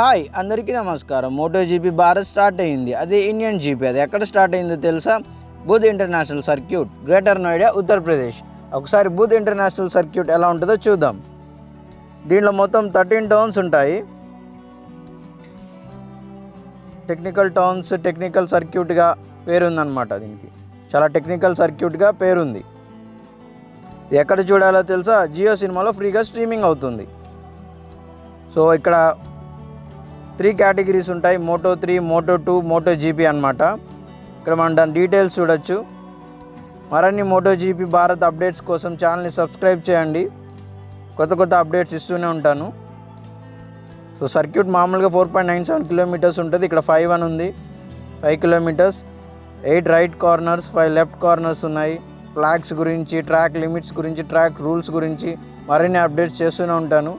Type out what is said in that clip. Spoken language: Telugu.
హాయ్ అందరికీ నమస్కారం. మోటోజీపీ భారత్ స్టార్ట్ అయింది. అది ఇండియన్ జీపీ. అది ఎక్కడ స్టార్ట్ అయిందో తెలుసా? Buddh international circuit, greater Noida, Uttar Pradesh. ఒకసారి బుధ్ ఇంటర్నేషనల్ సర్క్యూట్ ఎలా ఉంటుందో చూద్దాం. దీనిలో మొత్తం 13 టౌన్స్ ఉంటాయి. టెక్నికల్ టౌన్స్, టెక్నికల్ సర్క్యూట్గా పేరుందన్నమాట. దీనికి చాలా టెక్నికల్ సర్క్యూట్గా పేరుంది. ఇది ఎక్కడ చూడాలో తెలుసా? జియో సినిమాలో ఫ్రీగా స్ట్రీమింగ్ అవుతుంది. సో ఇక్కడ 3 కేటగిరీస్ ఉంటాయి. Moto3, Moto2, MotoGP అన్నమాట. ఇక్కడ మనం దాని డీటెయిల్స్ చూడొచ్చు. మరిన్ని MotoGP భారత్ అప్డేట్స్ కోసం ఛానల్ని సబ్స్క్రైబ్ చేయండి. కొత్త అప్డేట్స్ ఇస్తూనే ఉంటాను. సో సర్క్యూట్ మామూలుగా 4.97 కిలోమీటర్స్ ఉంటుంది. ఇక్కడ 5 ఉంది, 5 kilometres, 8 right corners, 5 left corners ఉన్నాయి. ఫ్లాగ్స్ గురించి, ట్రాక్ లిమిట్స్ గురించి, ట్రాక్ రూల్స్ గురించి మరిన్ని అప్డేట్స్ చేస్తూనే ఉంటాను.